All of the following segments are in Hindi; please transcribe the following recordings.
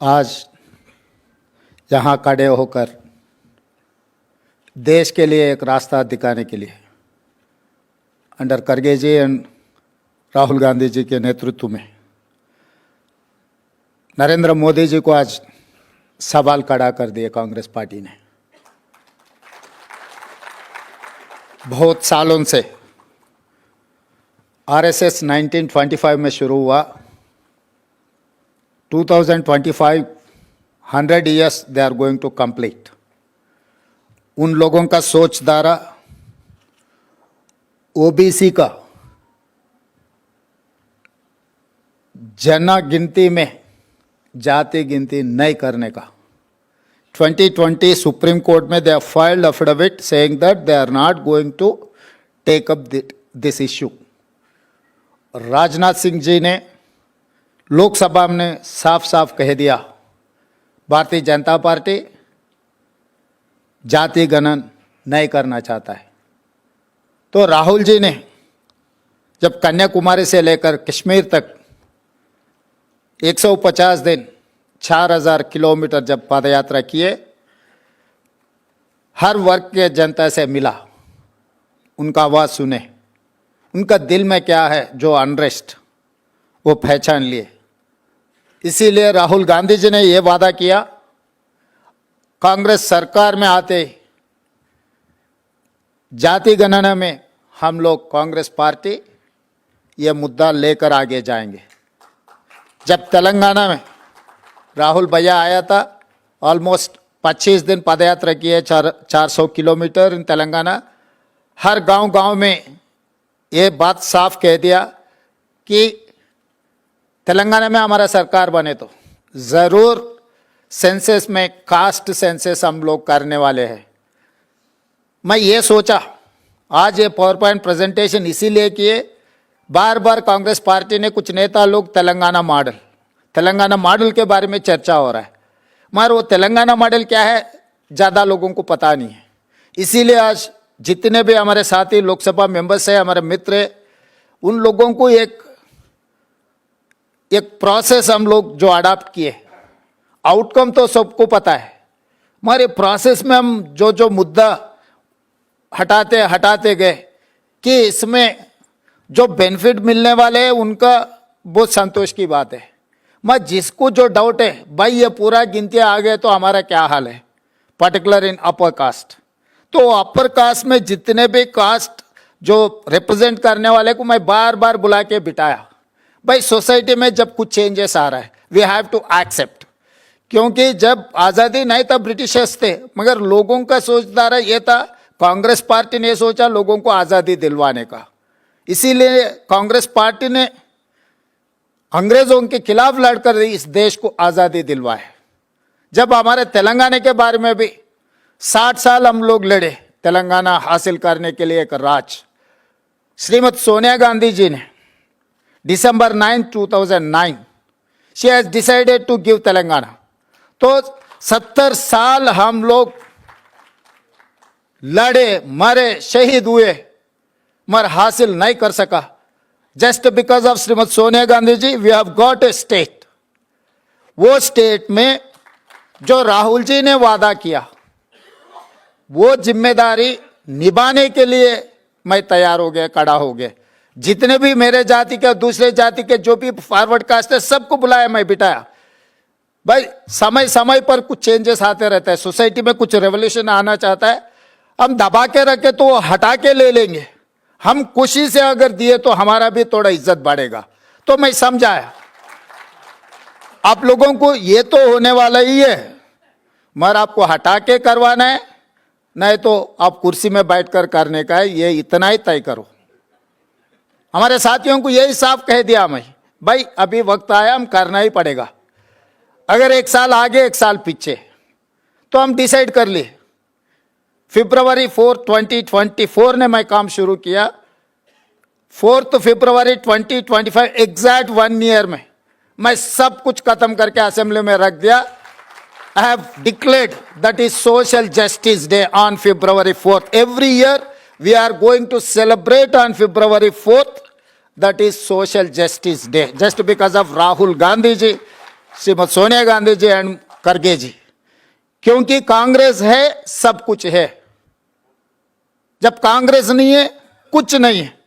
आज यहाँ खड़े होकर देश के लिए एक रास्ता दिखाने के लिए अंडर खड़गे जी एंड राहुल गांधी जी के नेतृत्व में नरेंद्र मोदी जी को आज सवाल खड़ा कर दिए कांग्रेस पार्टी ने। बहुत सालों से आरएसएस 1925 में शुरू हुआ, 2025 100 years they are going to complete। उन लोगों का सोच धारा ओबीसी का जनगिनती में जाति गिनती नहीं करने का 2020 सुप्रीम कोर्ट में they filed affidavit saying that they are not going to take up this issue. Rajnath Singh ji ने लोकसभा में साफ साफ कह दिया, भारतीय जनता पार्टी जाति गणन नहीं करना चाहता है। तो राहुल जी ने जब कन्याकुमारी से लेकर कश्मीर तक 150 दिन 4000 किलोमीटर जब पदयात्रा किए, हर वर्ग के जनता से मिला, उनका आवाज़ सुने, उनका दिल में क्या है जो अनरेस्ट वो पहचान लिए। इसीलिए राहुल गांधी जी ने ये वादा किया, कांग्रेस सरकार में आते जाति गणना में हम लोग कांग्रेस पार्टी ये मुद्दा लेकर आगे जाएंगे। जब तेलंगाना में राहुल भैया आया था, ऑलमोस्ट 25 दिन पदयात्रा किए, 400 किलोमीटर इन तेलंगाना। हर गांव में ये बात साफ कह दिया कि तेलंगाना में हमारा सरकार बने तो ज़रूर सेंसस में कास्ट सेंसस हम लोग करने वाले हैं। मैं ये सोचा आज ये पावर पॉइंट प्रेजेंटेशन इसीलिए किए, बार बार कांग्रेस पार्टी ने कुछ नेता लोग तेलंगाना मॉडल के बारे में चर्चा हो रहा है, मगर वो तेलंगाना मॉडल क्या है ज़्यादा लोगों को पता नहीं है। इसीलिए आज जितने भी हमारे साथी लोकसभा मेंबर्स हैं, हमारे मित्र हैं, उन लोगों को एक प्रोसेस हम लोग जो अडॉप्ट किए, आउटकम तो सबको पता है, मगर प्रोसेस में हम जो मुद्दा हटाते गए कि इसमें जो बेनिफिट मिलने वाले हैं उनका बहुत संतोष की बात है। मैं जिसको जो डाउट है भाई ये पूरा गिनतियाँ आ गए तो हमारा क्या हाल है, पर्टिकुलर इन अपर कास्ट, तो अपर कास्ट में जितने भी कास्ट जो रिप्रेजेंट करने वाले को मैं बार बार बुला के बिठाया, भाई सोसाइटी में जब कुछ चेंजेस आ रहा है वी हैव टू एक्सेप्ट। क्योंकि जब आज़ादी नहीं था ब्रिटिशर्स थे, मगर लोगों का सोचधारा ये था, कांग्रेस पार्टी ने सोचा लोगों को आज़ादी दिलवाने का, इसीलिए कांग्रेस पार्टी ने अंग्रेजों के खिलाफ लड़कर इस देश को आज़ादी दिलवाए। जब हमारे तेलंगाना के बारे में भी 60 साल हम लोग लड़े तेलंगाना हासिल करने के लिए एक राज, श्रीमती सोनिया गांधी जी ने December 9, 2009 she has decided to give Telangana. तो 70 साल हम लोग लड़े, मरे, शहीद हुए, मगर हासिल नहीं कर सका। Just because of Shrimati Sonia Gandhi ji we have got a state. वो स्टेट में जो राहुल जी ने वादा किया वो जिम्मेदारी निभाने के लिए मैं तैयार हो गया, खड़ा हो गया। जितने भी मेरे जाति के दूसरे जाति के जो भी फॉरवर्ड कास्ट है सबको बुलाया, मैं बिठाया। भाई समय समय पर कुछ चेंजेस आते रहता है, सोसाइटी में कुछ रेवोल्यूशन आना चाहता है, हम दबा के रखे तो वो हटा के ले लेंगे, हम खुशी से अगर दिए तो हमारा भी थोड़ा इज्जत बढ़ेगा। तो मैं समझाया आप लोगों को ये तो होने वाला ही है, मगर आपको हटा के करवाना है, नहीं तो आप कुर्सी में बैठकर करने का है, ये इतना ही तय करो। हमारे साथियों को यही साफ कह दिया मैं, भाई अभी वक्त आया, हम करना ही पड़ेगा। अगर 1 साल आगे 1 साल पीछे तो हम डिसाइड कर लिए। February 4, 2024 ने मैं काम शुरू किया, 4 February 2025 एग्जैक्ट 1 ईयर में मैं सब कुछ खत्म करके असेंबली में रख दिया। I have declared that is Social Justice Day on February 4th. Every year we are going to celebrate on February 4th, that is Social Justice Day, just because of Rahul Gandhi ji Shrimati Sonia Gandhi ji and खड़गे जी, क्योंकि कांग्रेस है सब कुछ है, जब कांग्रेस नहीं है कुछ नहीं है।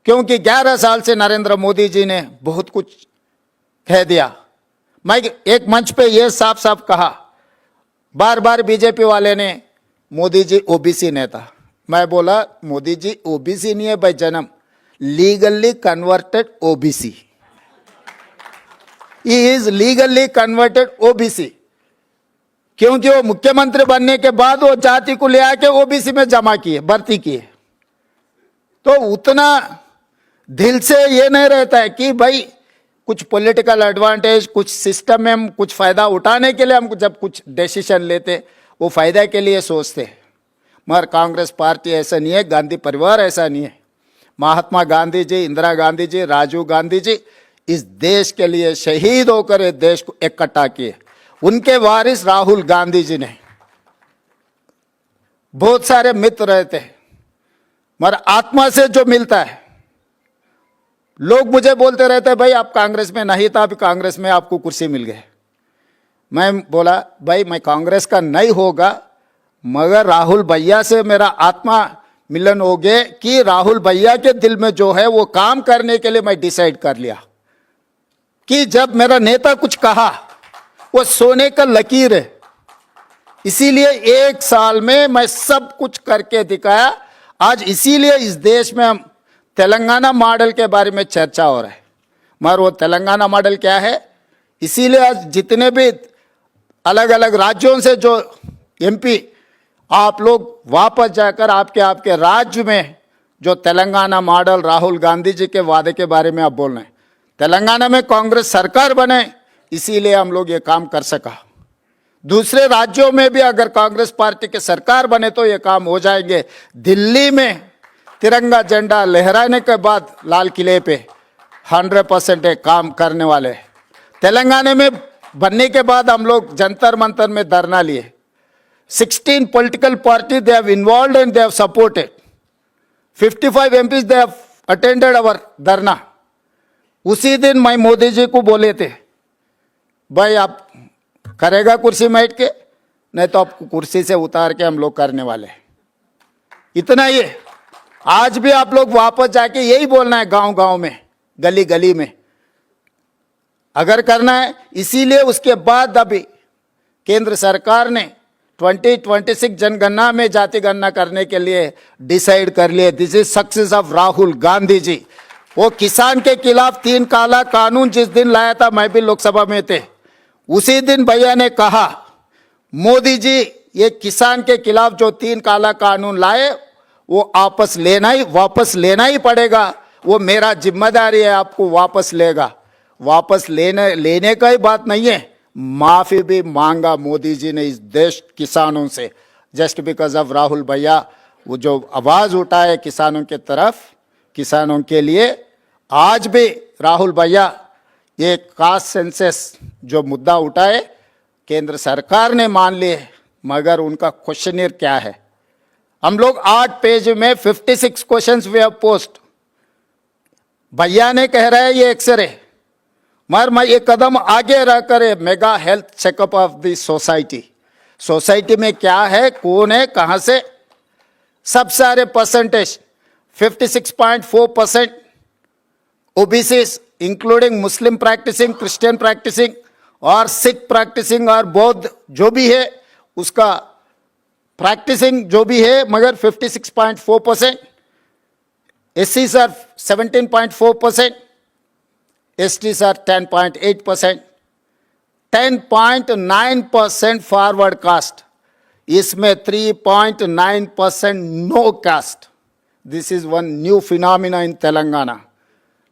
क्योंकि 11 साल से नरेंद्र मोदी जी ने बहुत कुछ कह दिया। मैं एक मंच पे ये साफ साफ कहा, बार बार बीजेपी वाले ने मोदी जी ओबीसी नेता, मैं बोला मोदी जी ओबीसी नहीं है भाई जन्म, legally converted OBC, he is legally converted OBC. क्योंकि वो मुख्यमंत्री बनने के बाद वो जाति को ले आके ओबीसी में जमा किए, भर्ती किए। तो उतना दिल से ये नहीं रहता है कि भाई कुछ पॉलिटिकल एडवांटेज, कुछ सिस्टम में हम कुछ फायदा उठाने के लिए हम जब कुछ डिसीजन लेते वो फायदा के लिए सोचते। मगर कांग्रेस पार्टी ऐसा नहीं है, गांधी परिवार ऐसा नहीं है। महात्मा गांधी जी, इंदिरा गांधी जी, राजीव गांधी जी इस देश के लिए शहीद होकर इस देश को इकट्ठा किए। उनके वारिस राहुल गांधी जी ने, बहुत सारे मित्र रहते हैं मगर आत्मा से जो मिलता है, लोग मुझे बोलते रहते हैं भाई आप कांग्रेस में नहीं था, अभी कांग्रेस में आपको कुर्सी मिल गई। मैं बोला भाई मैं कांग्रेस का नहीं होगा मगर राहुल भैया से मेरा आत्मा मिलन हो गए कि राहुल भैया के दिल में जो है वो काम करने के लिए मैं डिसाइड कर लिया कि जब मेरा नेता कुछ कहा वो सोने का लकीर है। इसीलिए 1 साल में मैं सब कुछ करके दिखाया। आज इसीलिए इस देश में हम तेलंगाना मॉडल के बारे में चर्चा हो रहा है, मगर वो तेलंगाना मॉडल क्या है, इसीलिए आज जितने भी अलग अलग राज्यों से जो एमपी आप लोग वापस जाकर आपके राज्य में जो तेलंगाना मॉडल राहुल गांधी जी के वादे के बारे में आप बोल रहे हैं, तेलंगाना में कांग्रेस सरकार बने इसीलिए हम लोग ये काम कर सका। दूसरे राज्यों में भी अगर कांग्रेस पार्टी के सरकार बने तो ये काम हो जाएंगे। दिल्ली में तिरंगा झंडा लहराने के बाद लाल किले पे 100% काम करने वाले। तेलंगाना में बनने के बाद हम लोग जंतर मंतर में धरना लिए। 16 political parties they have involved and they have supported. 55 MPs they have attended our धरना। उसी दिन मैं मोदी जी को बोले थे भाई आप करेगा कुर्सी में बैठ के, नहीं तो आपको कुर्सी से उतार के हम लोग करने वाले। इतना ही है। आज भी आप लोग वापस जाके यही बोलना है गांव गांव में, गली गली में अगर करना है। इसीलिए उसके बाद अभी केंद्र सरकार ने 2026 जनगणना में जाति गणना करने के लिए डिसाइड कर लिए। This is success of Rahul Gandhi ji. वो किसान के खिलाफ 3 काला कानून जिस दिन लाया था, मैं भी लोकसभा में थे, उसी दिन भैया ने कहा मोदी जी ये किसान के खिलाफ जो 3 काला कानून लाए वो वापस लेना ही पड़ेगा। वो मेरा जिम्मेदारी है, आपको वापस लेगा। वापस लेने का ही बात नहीं है, माफी भी मांगा मोदी जी ने इस देश किसानों से। जस्ट बिकॉज ऑफ राहुल भैया वो जो आवाज उठाए किसानों के तरफ, किसानों के लिए, आज भी राहुल भैया ये कास्ट सेंसस जो मुद्दा उठाए केंद्र सरकार ने मान लिए, मगर उनका क्वेश्चनियर क्या है। हम लोग 8 पेज में 56 क्वेश्चंस वी हैव पोस्ट। भैया ने कह रहा है ये एक्सरे, मगर मैं एक कदम आगे रहकर mega health checkup of the society में क्या है, कौन है, कहां से, सब सारे परसेंटेज 56.4% ओबीसीज इंक्लूडिंग मुस्लिम प्रैक्टिसिंग, क्रिश्चियन प्रैक्टिसिंग और सिख प्रैक्टिसिंग और बौद्ध जो भी है उसका प्रैक्टिसिंग जो भी है, मगर 56.4%। एससीज are 17.4%, STs are 10.8%, 10.9% forward caste, इसमें 3.9% no caste. This is one new phenomena in Telangana.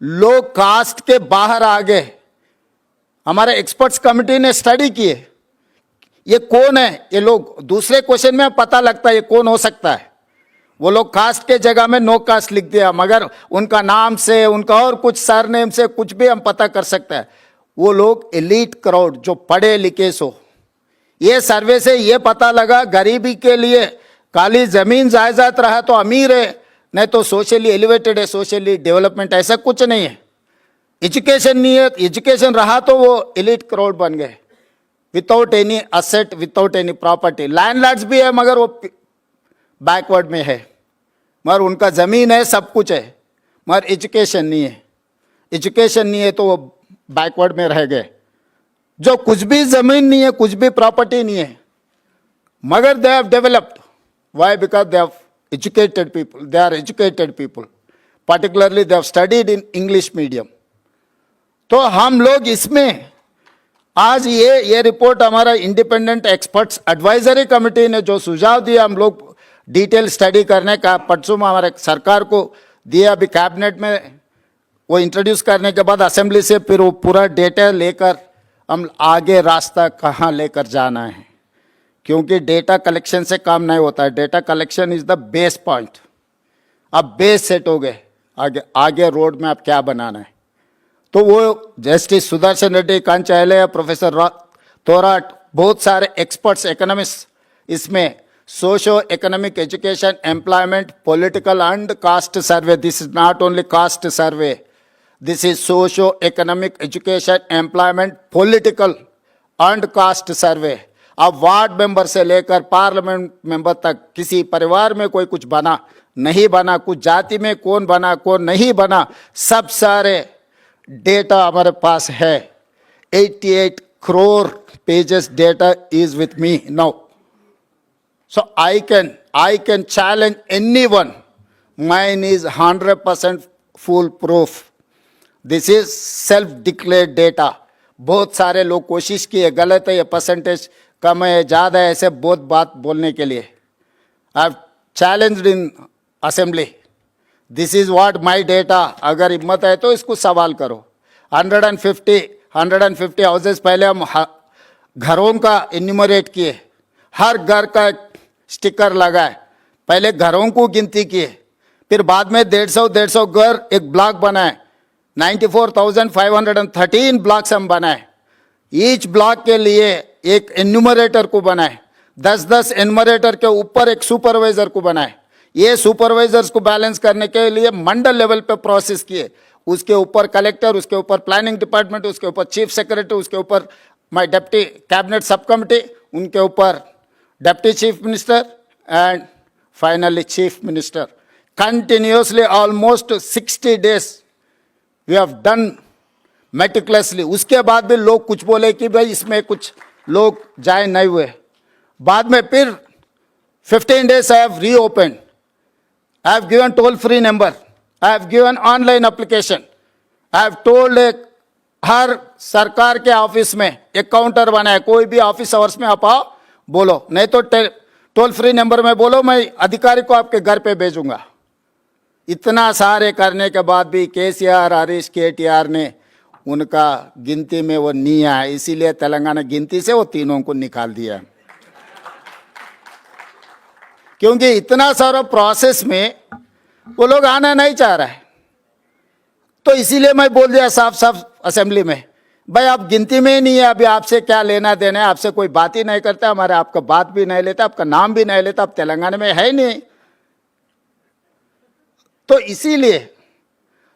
लोग कास्ट के बाहर आ गए। हमारे एक्सपर्ट्स कमेटी ने स्टडी किए ये कौन है, ये लोग दूसरे क्वेश्चन में पता लगता है ये कौन हो सकता है। वो लोग कास्ट के जगह में नो कास्ट लिख दिया, मगर उनका नाम से, उनका और कुछ सरनेम से कुछ भी हम पता कर सकते हैं। वो लोग एलीट क्राउड जो पढ़े लिखे सो, ये सर्वे से ये पता लगा गरीबी के लिए काली जमीन जायदाद रहा तो अमीर है, नहीं तो सोशली एलिवेटेड है, सोशली डेवलपमेंट ऐसा कुछ नहीं है। एजुकेशन नहीं है, एजुकेशन रहा तो वो एलिट क्राउड बन गए, without any asset, without any property. Landlords भी है मगर वो बैकवर्ड में है, मगर उनका जमीन है, सब कुछ है, मगर एजुकेशन नहीं है। एजुकेशन नहीं है तो वो बैकवर्ड में रह गए। जो कुछ भी जमीन नहीं है, कुछ भी प्रॉपर्टी नहीं है, मगर they have developed. Why? Because they have educated people, they are educated people, particularly they have studied in English medium. तो हम लोग इसमें आज ये रिपोर्ट हमारा इंडिपेंडेंट एक्सपर्ट्स एडवाइजरी कमेटी ने जो सुझाव दिया, हम लोग डिटेल स्टडी करने का परसों में हमारे सरकार को दिया, अभी कैबिनेट में वो इंट्रोड्यूस करने के बाद असेंबली से फिर वो पूरा डेटा लेकर हम आगे रास्ता कहाँ लेकर जाना है, क्योंकि डेटा कलेक्शन से काम नहीं होता है। Data collection is the base point. अब बेस सेट हो गए, आगे रोड में आप क्या बनाना है। तो वो जस्टिस सुदर्शन रेड्डी, कांचायले, प्रोफेसर तोराट, बहुत सारे एक्सपर्ट्स, इकोनॉमिस्ट इसमें socio economic education, employment, political and cast survey. This is not only cast survey, this is socio economic education, employment, political and cast सर्वे। अब वार्ड मेंबर से लेकर पार्लियामेंट मेंबर तक किसी परिवार में कोई कुछ बना नहीं बना, कुछ जाति में कौन बना कौन नहीं बना, सब सारे डेटा हमारे पास है। 88 crore pages data is with me now. So I can challenge anyone. Mine is 100% foolproof. This is self-declared data. बहुत सारे लोग कोशिश किए, गलत है, ये परसेंटेज कम है, ज़्यादा है, ऐसे बहुत बात बोलने के लिए। I have challenged in assembly. This is what my data. अगर हिम्मत है तो इसको सवाल करो। 150 हाउसेस पहले हम घरों का इन्यूमरेट किए, हर घर का एक स्टिकर लगाए, पहले घरों को गिनती किए, फिर बाद में 150 घर एक ब्लॉक बनाए। 94,513 ब्लॉक्स हम बनाए। ईच ब्लॉक के लिए एक एन्यूमरेटर को बनाए, 10 एन्यूमरेटर के ऊपर एक सुपरवाइजर को बनाए। ये सुपरवाइजर्स को बैलेंस करने के लिए मंडल लेवल पे प्रोसेस किए, उसके ऊपर कलेक्टर, उसके ऊपर प्लानिंग डिपार्टमेंट, उसके ऊपर चीफ सेक्रेटरी, उसके ऊपर my deputy cabinet sub committee, उनके ऊपर deputy chief minister and finally chief minister. Continuously almost 60 days we have done meticulously. उसके बाद भी लोग कुछ बोले कि भाई इसमें कुछ लोग जाए नहीं हुए। बाद में फिर 15 days I have reopen, I have given toll-free number, I have given online application, I have told हर सरकार के ऑफिस में एक काउंटर बना है, कोई भी ऑफिस आवर्स में आप आओ बोलो, नहीं तो टोल फ्री नंबर में बोलो, मैं अधिकारी को आपके घर पे भेजूंगा। इतना सारे करने के बाद भी केसीआर, हरीश, केटीआर ने उनका गिनती में वो नहीं आया, इसीलिए तेलंगाना गिनती से वो तीनों को निकाल दिया। क्योंकि इतना सारा प्रोसेस में वो लोग आना नहीं चाह रहा है। तो इसीलिए मैं बोल दिया साफ साफ असेंबली में, भाई आप गिनती में ही नहीं है, अभी आपसे क्या लेना देना है, आपसे कोई बात ही नहीं करता, हमारे आपका बात भी नहीं लेता, आपका नाम भी नहीं लेता, आप तेलंगाना में है ही नहीं। तो इसीलिए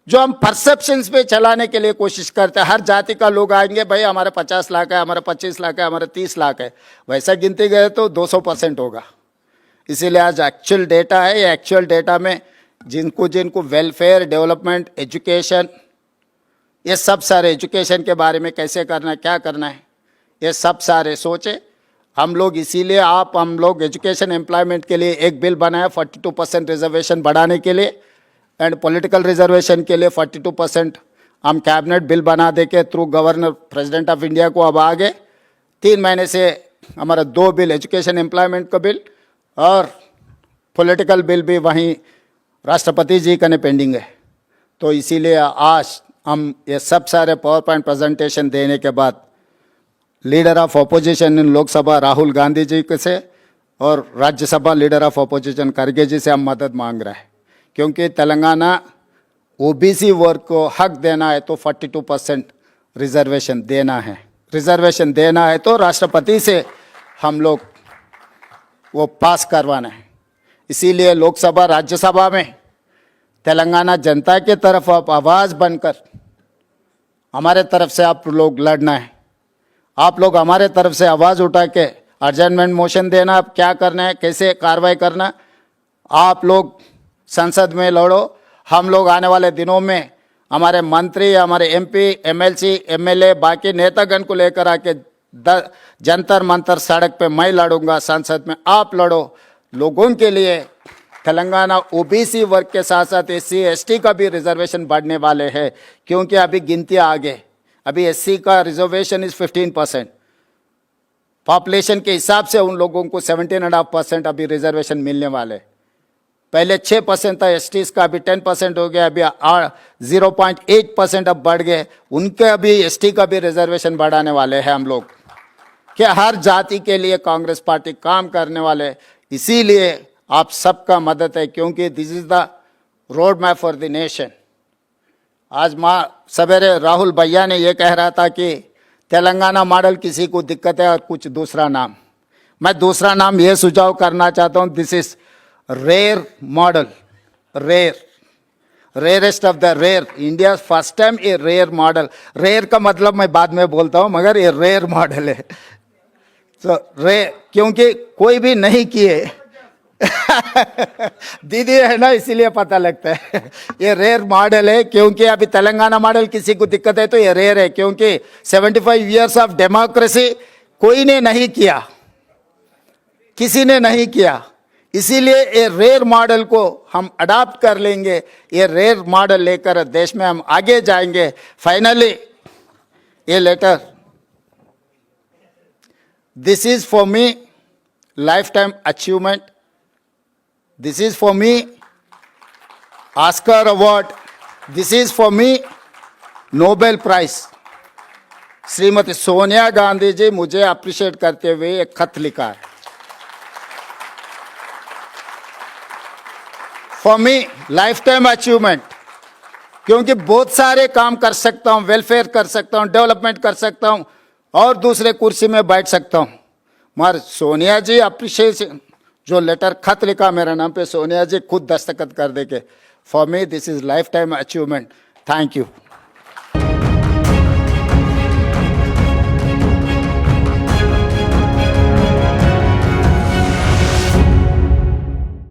जो हम परसेप्शंस पे चलाने के लिए कोशिश करते हैं, हर जाति का लोग आएंगे, भाई हमारे 50 लाख है, हमारे 25 लाख है, हमारे 30 लाख है, वैसा गिनती गए तो 200% होगा। इसीलिए आज एक्चुअल डेटा है, ये एक्चुअल डेटा में जिनको वेलफेयर, डेवलपमेंट, एजुकेशन, ये सब सारे एजुकेशन के बारे में कैसे करना है, क्या करना है, ये सब सारे सोचे हम लोग। इसीलिए हम लोग एजुकेशन एम्प्लॉयमेंट के लिए एक बिल बनाया 42% रिजर्वेशन बढ़ाने के लिए, एंड पॉलिटिकल रिजर्वेशन के लिए 42% हम कैबिनेट बिल बना दे के through governor president of India को अब आगे 3 महीने से हमारा 2 बिल, एजुकेशन एम्प्लॉयमेंट का बिल और पॉलिटिकल बिल भी वहीं राष्ट्रपति जी का ने पेंडिंग है। तो इसीलिए आज हम ये सब सारे पावर पॉइंट प्रेजेंटेशन देने के बाद leader of opposition in Lok Sabha Rahul Gandhi ji से और राज्यसभा लीडर ऑफ अपोजिशन खड़गे जी से हम मदद मांग रहे हैं, क्योंकि तेलंगाना ओबीसी वर्ग को हक देना है तो 42% रिजर्वेशन देना है। रिजर्वेशन देना है तो राष्ट्रपति से हम लोग वो पास करवाना है। इसीलिए लोकसभा, राज्यसभा में तेलंगाना जनता के तरफ आप आवाज़ बनकर हमारे तरफ से आप लोग लड़ना है, आप लोग हमारे तरफ से आवाज़ उठा के अर्जेंटमेंट मोशन देना, अब क्या करना है, कैसे कार्रवाई करना, आप लोग संसद में लड़ो। हम लोग आने वाले दिनों में हमारे मंत्री, हमारे एमपी, एमएलसी, एमएलए, बाकी नेतागण को लेकर आके जंतर मंतर सड़क पे मैं लड़ूंगा, संसद में आप लड़ो। लोगों के लिए तेलंगाना ओबीसी वर्ग के साथ साथ एससी एसटी का भी रिजर्वेशन बढ़ने वाले हैं, क्योंकि अभी गिनतियां आगे, अभी एससी का रिजर्वेशन इज 15%, पॉपुलेशन के हिसाब से उन लोगों को 17.5% अभी रिजर्वेशन मिलने वाले। पहले 6% था एसटीज का, अभी 10% हो गया, अभी 0.8% अब बढ़ गए। उनके अभी एसटी का भी रिजर्वेशन बढ़ाने वाले हैं हम लोग, कि हर जाति के लिए कांग्रेस पार्टी काम करने वाले। इसीलिए आप सबका मदद है, क्योंकि this is the road map for the nation. आज सवेरे राहुल भैया ने ये कह रहा था कि तेलंगाना मॉडल किसी को दिक्कत है और कुछ दूसरा नाम। मैं दूसरा नाम ये सुझाव करना चाहता हूँ, this is rare model, rarest of the rare, India first time a rare model. Rare का मतलब मैं बाद में बोलता हूँ, मगर ये रेयर मॉडल है। तो क्योंकि कोई भी नहीं किए दीदी है ना, इसीलिए पता लगता है। ये रेयर मॉडल है, क्योंकि अभी तेलंगाना मॉडल किसी को दिक्कत है तो ये रेयर है, क्योंकि 75 इयर्स ऑफ डेमोक्रेसी कोई ने नहीं किया, किसी ने नहीं किया। इसीलिए ये रेयर मॉडल को हम अडॉप्ट कर लेंगे, ये रेयर मॉडल लेकर देश में हम आगे जाएंगे। फाइनली ये letter, this is for me life time achievement, this is for me Oscar award, this is for me Nobel prize. Shrimati Sonia Gandhi ji मुझे अप्रिशिएट करते हुए एक खत लिखा है। For me life time achievement, क्योंकि बहुत सारे काम कर सकता हूँ, वेलफेयर कर सकता हूँ, डेवलपमेंट कर सकता हूँ और दूसरे कुर्सी में बैठ सकता हूँ, मगर सोनिया जी अप्रिशिएशन, जो लेटर खत लिखा मेरे नाम पे, सोनिया जी खुद दस्तखत कर दे के, for me this is life time achievement. Thank you.